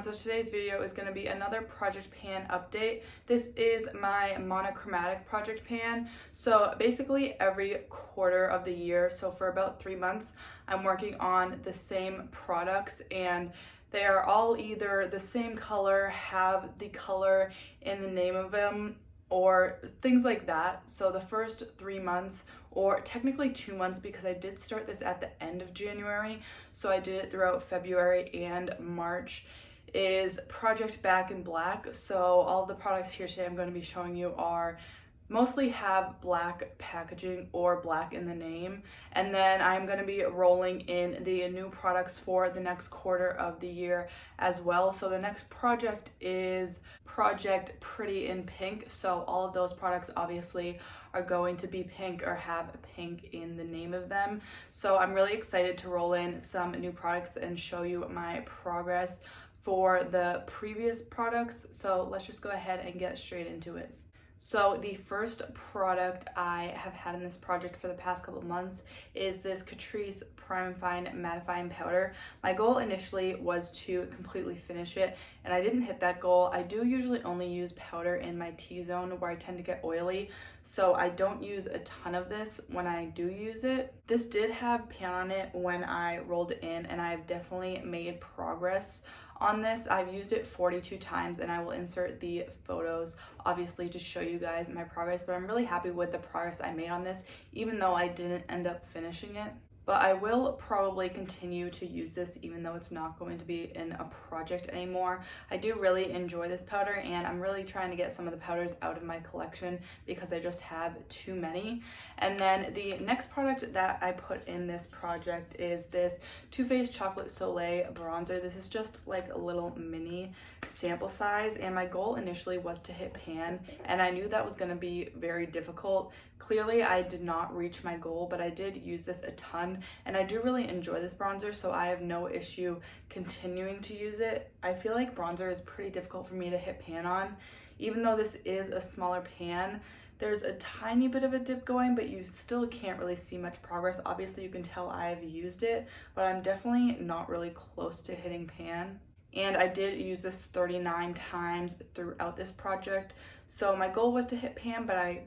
everyone, so today's video is going to be another project pan update. This is my monochromatic project pan. So basically every quarter of the year, so for about 3 months, I'm working on the same products and they are all either the same color, have the color in the name of them, or things like that. So the first 3 months, or technically 2 months because I did start this at the end of January, so I did it throughout February and March, is Project Back in Black. So all of the products here today I'm going to be showing you are mostly have black packaging or black in the name, and then I'm going to be rolling in the new products for the next quarter of the year as well. So the next project is Project Pretty in Pink, so all of those products obviously are going to be pink or have pink in the name of them. So I'm really excited to roll in some new products and show you my progress for the previous products. So let's just go ahead and get straight into it. So the first product I have had in this project for the past couple of months is this Catrice Prime and Fine Mattifying Powder. My goal initially was to completely finish it, and I didn't hit that goal. I do usually only use powder in my T-zone where I tend to get oily, so I don't use a ton of this when I do use it. This did have pan on it when I rolled it in, and I've definitely made progress on this. I've used it 42 times, and I will insert the photos obviously to show you guys my progress, but I'm really happy with the progress I made on this, even though I didn't end up finishing it. But I will probably continue to use this even though it's not going to be in a project anymore. I do really enjoy this powder, and I'm really trying to get some of the powders out of my collection because I just have too many. And then the next product that I put in this project is this Too Faced Chocolate Soleil bronzer. This is just like a little mini sample size, and my goal initially was to hit pan, and I knew that was going to be very difficult. Clearly I did not reach my goal, but I did use this a ton, and I do really enjoy this bronzer, so I have no issue continuing to use it. I feel like bronzer is pretty difficult for me to hit pan on. Even though this is a smaller pan, there's a tiny bit of a dip going, but you still can't really see much progress. Obviously you can tell I've used it, but I'm definitely not really close to hitting pan. And I did use this 39 times throughout this project, so my goal was to hit pan, but I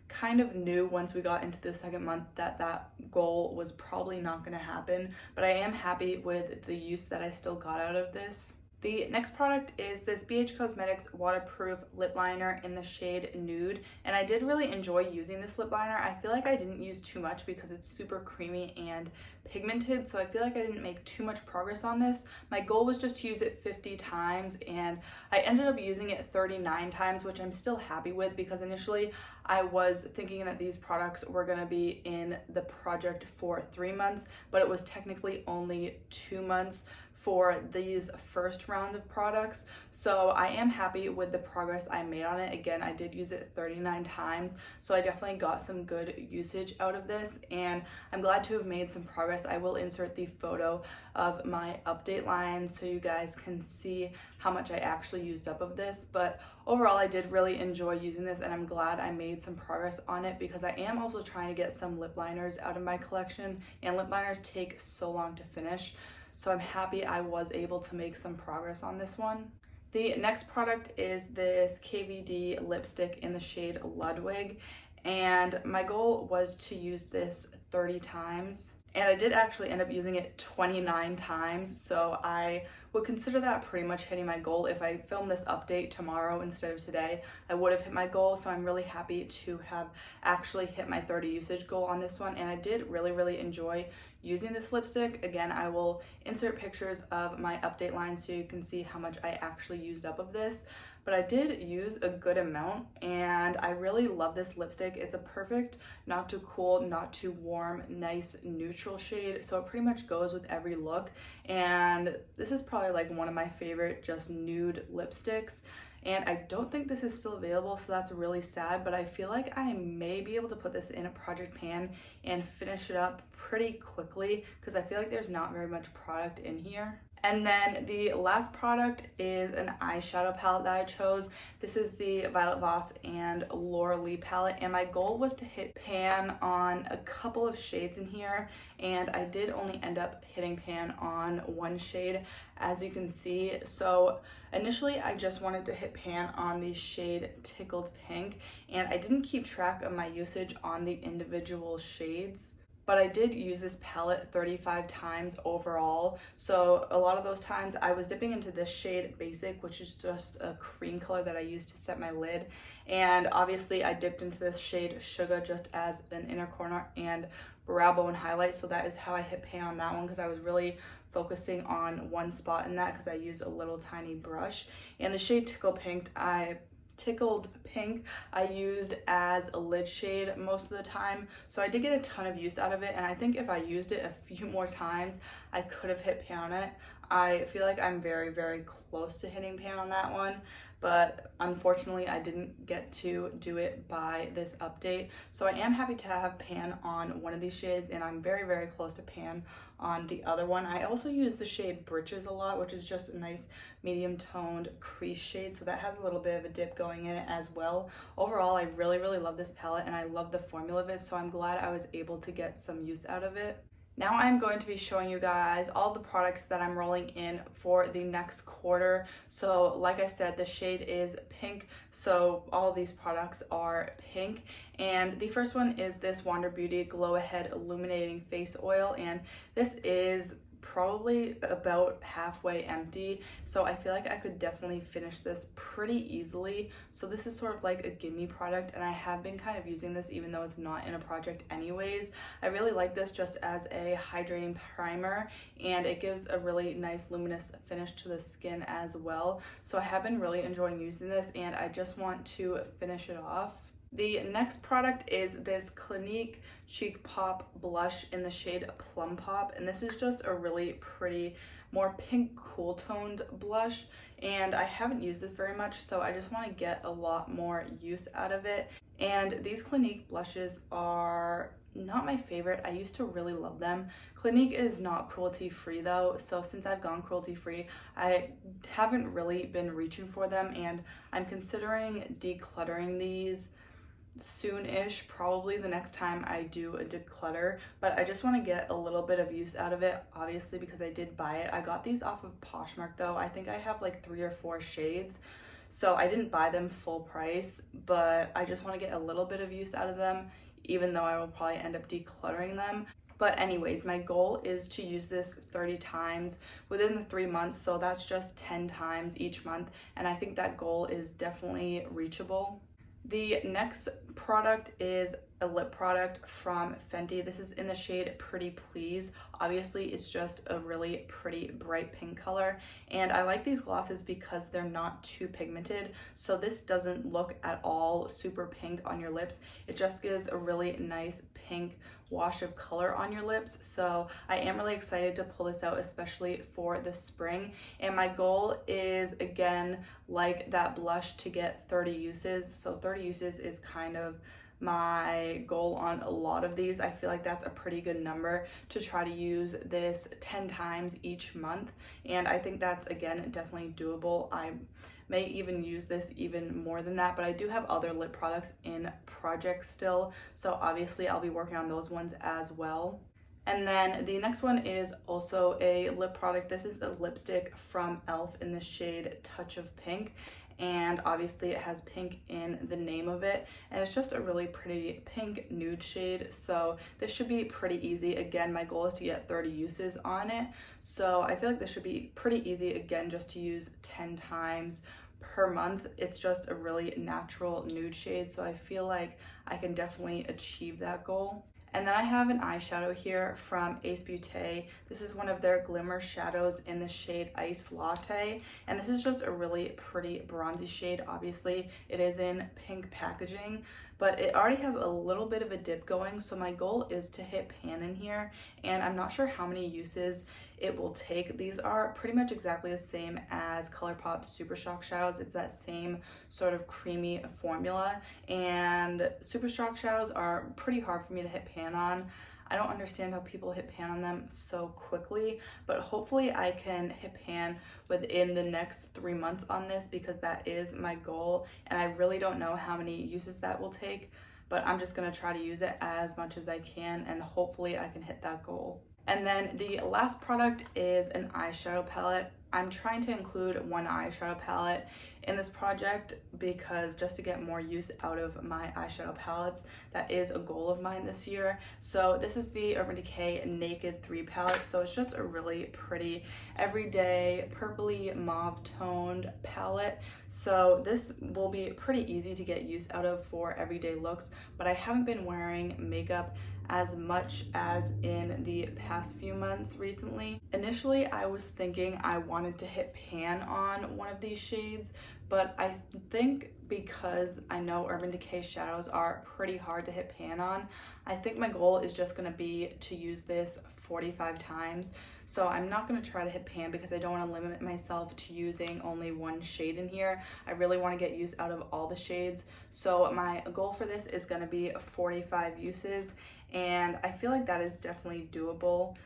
kind of knew once we got into the second month that that goal was probably not going to happen, but I am happy with the use that I still got out of this. The next product is this BH Cosmetics waterproof lip liner in the shade Nude, and I did really enjoy using this lip liner. I feel like I didn't use too much because it's super creamy and pigmented, so I feel like I didn't make too much progress on this. My goal was just to use it 50 times, and I ended up using it 39 times, which I'm still happy with because initially I was thinking that these products were going to be in the project for 3 months, but it was technically only 2 months for these first round of products. So I am happy with the progress I made on it. Again, I did use it 39 times, so I definitely got some good usage out of this, and I'm glad to have made some progress. I will insert the photo of my update line so you guys can see how much I actually used up of this. But overall, I did really enjoy using this, and I'm glad I made some progress on it because I am also trying to get some lip liners out of my collection, and lip liners take so long to finish. So I'm happy I was able to make some progress on this one. The next product is this KVD lipstick in the shade Ludwig, and my goal was to use this 30 times. And I did actually end up using it 29 times, so I would consider that pretty much hitting my goal. If I filmed this update tomorrow instead of today, I would have hit my goal, so I'm really happy to have actually hit my 30 usage goal on this one, and I did really enjoy using this lipstick. Again, I will insert pictures of my update line so you can see how much I actually used up of this. But I did use a good amount, and I really love this lipstick. It's a perfect, not too cool, not too warm, nice neutral shade, so it pretty much goes with every look. And this is probably like one of my favorite just nude lipsticks, and I don't think this is still available, so that's really sad, but I feel like I may be able to put this in a project pan and finish it up pretty quickly because I feel like there's not very much product in here. And then the last product is an eyeshadow palette that I chose. This is the Violet Voss and Laura Lee palette, and my goal was to hit pan on a couple of shades in here, and I did only end up hitting pan on one shade, as you can see. So initially I just wanted to hit pan on the shade Tickled Pink, and I didn't keep track of my usage on the individual shades, but I did use this palette 35 times overall. So a lot of those times I was dipping into this shade Basic, which is just a cream color that I use to set my lid. And obviously I dipped into this shade Sugar just as an inner corner and brow bone highlight. So that is how I hit pan on that one, because I was really focusing on one spot in that because I used a little tiny brush. And the shade Tickled Pink I used as a lid shade most of the time, so I did get a ton of use out of it, and I think if I used it a few more times I could have hit pan on it. I feel like I'm very, very close to hitting pan on that one, but unfortunately I didn't get to do it by this update. So I am happy to have pan on one of these shades, and I'm very, very close to pan on the other one. I also use the shade Britches a lot, which is just a nice medium toned crease shade, so that has a little bit of a dip going in it as well. Overall, I really, really love this palette, and I love the formula of it, so I'm glad I was able to get some use out of it. Now I'm going to be showing you guys all the products that I'm rolling in for the next quarter. So like I said, the shade is pink, so all of these products are pink. And the first one is this Wander Beauty Glow Ahead Illuminating Face Oil, and this is probably about halfway empty, so I feel like I could definitely finish this pretty easily. So this is sort of like a gimme product, and I have been kind of using this even though it's not in a project anyways. I really like this just as a hydrating primer, and it gives a really nice luminous finish to the skin as well. So I have been really enjoying using this, and I just want to finish it off. The next product is this Clinique Cheek Pop blush in the shade Plum Pop, and this is just a really pretty, more pink cool toned blush, and I haven't used this very much, so I just want to get a lot more use out of it. And these Clinique blushes are not my favorite. I used to really love them. Clinique is not cruelty free though, so since I've gone cruelty free, I haven't really been reaching for them, and I'm considering decluttering these soon-ish, probably the next time I do a declutter, but I just want to get a little bit of use out of it, obviously, because I did buy it. I got these off of Poshmark though. I think I have like 3 or 4 shades, so I didn't buy them full price, but I just want to get a little bit of use out of them, even though I will probably end up decluttering them. But anyways, my goal is to use this 30 times within the 3 months, so that's just 10 times each month, and I think that goal is definitely reachable. The next product is a lip product from Fenty. This is in the shade Pretty Please. Obviously, it's just a really pretty bright pink color, and I like these glosses because they're not too pigmented, so this doesn't look at all super pink on your lips. It just gives a really nice pink wash of color on your lips, so I am really excited to pull this out, especially for the spring. And my goal is, again, like that blush, to get 30 uses. So 30 uses is kind of my goal on a lot of these. I feel like that's a pretty good number to try to use this 10 times each month, and I think that's, again, definitely doable. I may even use this even more than that, but I do have other lip products in projects still, so obviously I'll be working on those ones as well. And then the next one is also a lip product. This is a lipstick from e.l.f. in the shade Touch of Pink, and obviously it has pink in the name of it, and it's just a really pretty pink nude shade, so this should be pretty easy. Again, my goal is to get 30 uses on it, so I feel like this should be pretty easy, again, just to use 10 times per month. It's just a really natural nude shade, so I feel like I can definitely achieve that goal. And then I have an eyeshadow here from Ace Beauté. This is one of their glimmer shadows in the shade Ice Latte, and this is just a really pretty bronzy shade. Obviously it is in pink packaging, but it already has a little bit of a dip going, so my goal is to hit pan in here, and I'm not sure how many uses it will take. These are pretty much exactly the same as ColourPop Super Shock shadows. It's that same sort of creamy formula, and Super Shock shadows are pretty hard for me to hit pan on. I don't understand how people hit pan on them so quickly, but hopefully I can hit pan within the next 3 months on this, because that is my goal, and I really don't know how many uses that will take, but I'm just gonna try to use it as much as I can, and hopefully I can hit that goal. And then the last product is an eyeshadow palette. I'm trying to include one eyeshadow palette in this project because just to get more use out of my eyeshadow palettes. That is a goal of mine this year. So this is the Urban Decay Naked 3 palette. So it's just a really pretty everyday purpley mauve toned palette. So this will be pretty easy to get use out of for everyday looks, but I haven't been wearing makeup as much as in the past few months recently. Initially, I was thinking I wanted to hit pan on one of these shades, but I think because I know Urban Decay shadows are pretty hard to hit pan on, I think my goal is just gonna be to use this 45 times. So I'm not gonna try to hit pan because I don't wanna limit myself to using only one shade in here. I really wanna get use out of all the shades. So my goal for this is gonna be 45 uses, and I feel like that is definitely doable.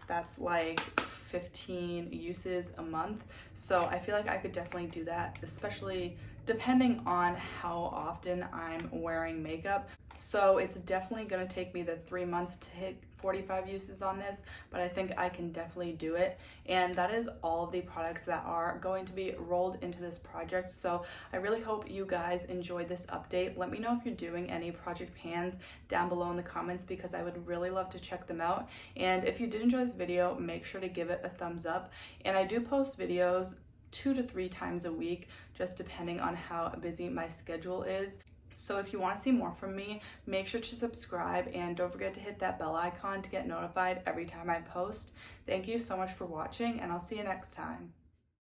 That's like 15 uses a month. So I feel like I could definitely do that, especially depending on how often I'm wearing makeup. So it's definitely gonna take me the 3 months to hit 45 uses on this, but I think I can definitely do it. And that is all of the products that are going to be rolled into this project. So I really hope you guys enjoyed this update. Let me know if you're doing any project pans down below in the comments, because I would really love to check them out. And if you did enjoy this video, make sure to give it a thumbs up. And I do post videos 2 to 3 times a week, just depending on how busy my schedule is. So if you want to see more from me, make sure to subscribe, and don't forget to hit that bell icon to get notified every time I post. Thank you so much for watching, and I'll see you next time.